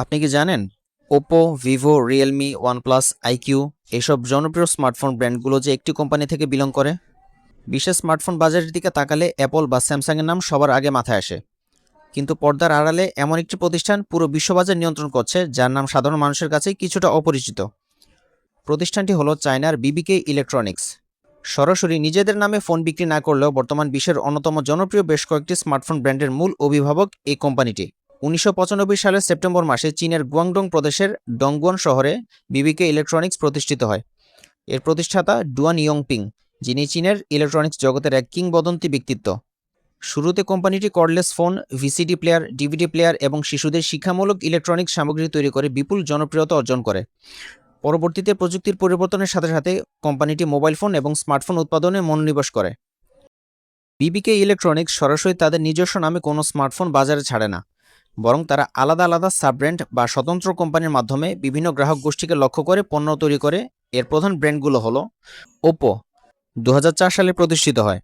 আপনি কি জানেন Oppo, Vivo, Realme, OnePlus, iQOO এসব জনপ্রিয় স্মার্টফোন ব্র্যান্ডগুলো যে একটি কোম্পানি থেকে বিলং করে? বিশ্বের স্মার্টফোন বাজারের দিকে তাকালে অ্যাপল বা স্যামসাংয়ের নাম সবার আগে মাথায় আসে। কিন্তু পর্দার আড়ালে এমন একটি প্রতিষ্ঠান পুরো বিশ্ববাজার নিয়ন্ত্রণ করছে, যার নাম সাধারণ মানুষের কাছে কিছুটা অপরিচিত। প্রতিষ্ঠানটি হলো চায়নার বিবিকে ইলেকট্রনিক্স। সরাসরি নিজেদের নামে ফোন বিক্রি না করলেও বর্তমান বিশ্বের অন্যতম জনপ্রিয় বেশ কয়েকটি স্মার্টফোন ব্র্যান্ডের মূল অভিভাবক এই কোম্পানিটি। ১৯৯৫ সালের সেপ্টেম্বর মাসে চীনের গুয়াংডং প্রদেশের ডংগুয়ান শহরে বিবিকে ইলেকট্রনিক্স প্রতিষ্ঠিত হয়। এর প্রতিষ্ঠাতা ডুয়ান ইয়ংপিং, যিনি চীনের ইলেকট্রনিক্স জগতের এক কিংবদন্তি ব্যক্তিত্ব। শুরুতে কোম্পানিটি cordless phone, VCD player, DVD player এবং শিশুদের শিক্ষামূলক ইলেকট্রনিক্স সামগ্রী তৈরি করে বিপুল জনপ্রিয়তা অর্জন করে। পরবর্তীতে প্রযুক্তির পরিবর্তনের সাথে সাথে কোম্পানিটি মোবাইল ফোন এবং স্মার্টফোন উৎপাদনে মনোনিবেশ করে। বিবিকে ইলেকট্রনিক্স সরাসরি তাদের নিজস্ব নামে কোনো স্মার্টফোন বাজারে ছাড়ে না, বরং তারা আলাদা আলাদা সাব-ব্র্যান্ড বা স্বতন্ত্র কোম্পানির মাধ্যমে বিভিন্ন গ্রাহক গোষ্ঠীকে লক্ষ্য করে পণ্য তৈরি করে। এর প্রধান ব্র্যান্ডগুলো হলো ওপো, ২০০৪ সালে প্রতিষ্ঠিত হয়।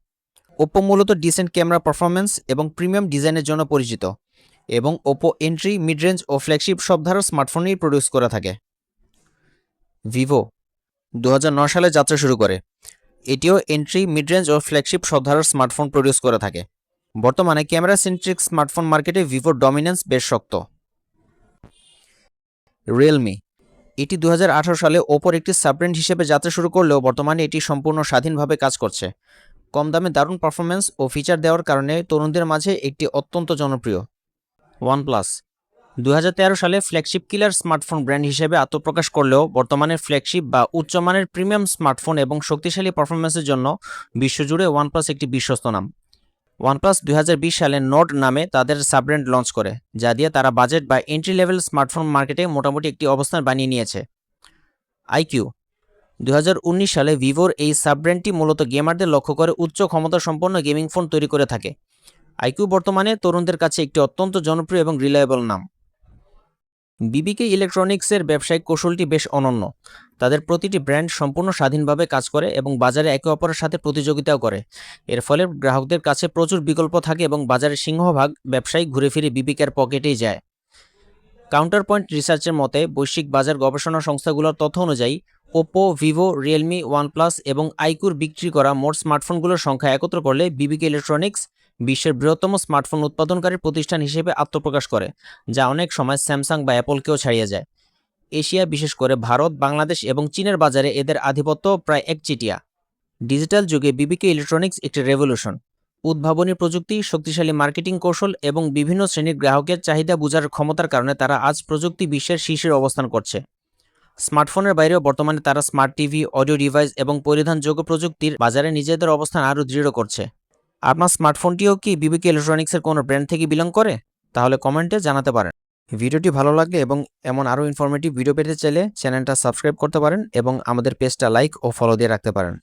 ওপো মূলত ডিসেন্ট ক্যামেরা পারফরমেন্স এবং প্রিমিয়াম ডিজাইনের জন্য পরিচিত, এবং ওপো এন্ট্রি, মিড রেঞ্জ ও ফ্ল্যাগশিপ সব ধারার স্মার্টফোনই প্রডিউস করে থাকে। ভিভো ২০০৯ সালে যাত্রা শুরু করে। এটিও এন্ট্রি, মিড রেঞ্জ ও ফ্ল্যাগশিপ সব ধারার স্মার্টফোন প্রডিউস করে থাকে। বর্তমানে ক্যামেরা সেন্ট্রিক স্মার্টফোন মার্কেটে ভিভোর ডমিনেন্স বেশ শক্ত। রিয়েলমি, এটি ২০১৮ সালে ওপোর একটি সাবব্র্যান্ড হিসেবে যাত্রা শুরু করলেও বর্তমানে এটি সম্পূর্ণ স্বাধীনভাবে কাজ করছে। কম দামে দারুণ পারফরমেন্স ও ফিচার দেওয়ার কারণে তরুণদের মাঝে একটি অত্যন্ত জনপ্রিয়। ওয়ানপ্লাস ২০১৩ সালে ফ্ল্যাগশিপ কিলার স্মার্টফোন ব্র্যান্ড হিসেবে আত্মপ্রকাশ করলেও বর্তমানে ফ্ল্যাগশিপ বা উচ্চমানের প্রিমিয়াম স্মার্টফোন এবং শক্তিশালী পারফরমেন্সের জন্য বিশ্বজুড়ে ওয়ানপ্লাস একটি বিশ্বস্ত নাম। ওয়ানপ্লাস ২০২০ সালে নোড নামে তাদের সাবব্র্যান্ড লঞ্চ করে, যা দিয়ে তারা বাজেট বা এন্ট্রি লেভেল স্মার্টফোন মার্কেটে মোটামুটি একটি অবস্থান বানিয়ে নিয়েছে। আইকিউ ২০১৯ সালে ভিভোর এই সাবব্র্যান্ডটি মূলত গেমারদের লক্ষ্য করে উচ্চ ক্ষমতাসম্পন্ন গেমিং ফোন তৈরি করে থাকে। আইকিউ বর্তমানে তরুণদের কাছে একটি অত্যন্ত জনপ্রিয় এবং রিলায়েবল নাম। বিবিকে ইলেকট্রনিক্সের ব্যবসায়িক কৌশলটি বেশ অনন্য। তাদের প্রতিটি ব্র্যান্ড সম্পূর্ণ স্বাধীনভাবে কাজ করে এবং বাজারে একে অপরের সাথে প্রতিযোগিতাও করে। এর ফলে গ্রাহকদের কাছে প্রচুর বিকল্প থাকে এবং বাজারের সিংহভাগ ব্যবসায়ী ঘুরে ফিরে বিবিকের পকেটেই যায়। কাউন্টার পয়েন্ট রিসার্চের মতে, বৈশ্বিক বাজার গবেষণা সংস্থাগুলোর তথ্য অনুযায়ী ওপো, ভিভো, রিয়েলমি, ওয়ানপ্লাস এবং আইকিউর বিক্রি করা মোট স্মার্টফোনগুলোর সংখ্যা একত্র করলে বিবিকে ইলেকট্রনিক্স বিশ্বের বৃহত্তম স্মার্টফোন উৎপাদনকারী প্রতিষ্ঠান হিসেবে আত্মপ্রকাশ করে, যা অনেক সময় স্যামসাং বা অ্যাপলকেও ছাড়িয়ে যায়। এশিয়া, বিশেষ করে ভারত, বাংলাদেশ এবং চীনের বাজারে এদের আধিপত্য প্রায় একচেটিয়া। ডিজিটাল যুগে বিবিকে ইলেকট্রনিক্স একটি রেভলিউশন। উদ্ভাবনী প্রযুক্তি, শক্তিশালী মার্কেটিং কৌশল এবং বিভিন্ন শ্রেণীর গ্রাহকের চাহিদা বোঝার ক্ষমতার কারণে তারা আজ প্রযুক্তি বিশ্বের শীর্ষে অবস্থান করছে। স্মার্টফোনের বাইরেও বর্তমানে তারা স্মার্ট টিভি, অডিও ডিভাইস এবং পরিধানযোগ্য প্রযুক্তির বাজারে নিজেদের অবস্থান আরও দৃঢ় করছে। আপনার স্মার্টফোনটিও কি বিবিকে ইলেকট্রনিক্সের কোনো ব্র্যান্ড থেকে বিলং করে? তাহলে কমেন্টে জানাতে পারেন। ভিডিওটি ভালো লাগলে এবং এমন আরও ইনফরমেটিভ ভিডিও পেতে চাইলে চ্যানেলটা সাবস্ক্রাইব করতে পারেন এবং আমাদের পেজটা লাইক ও ফলো দিয়ে রাখতে পারেন।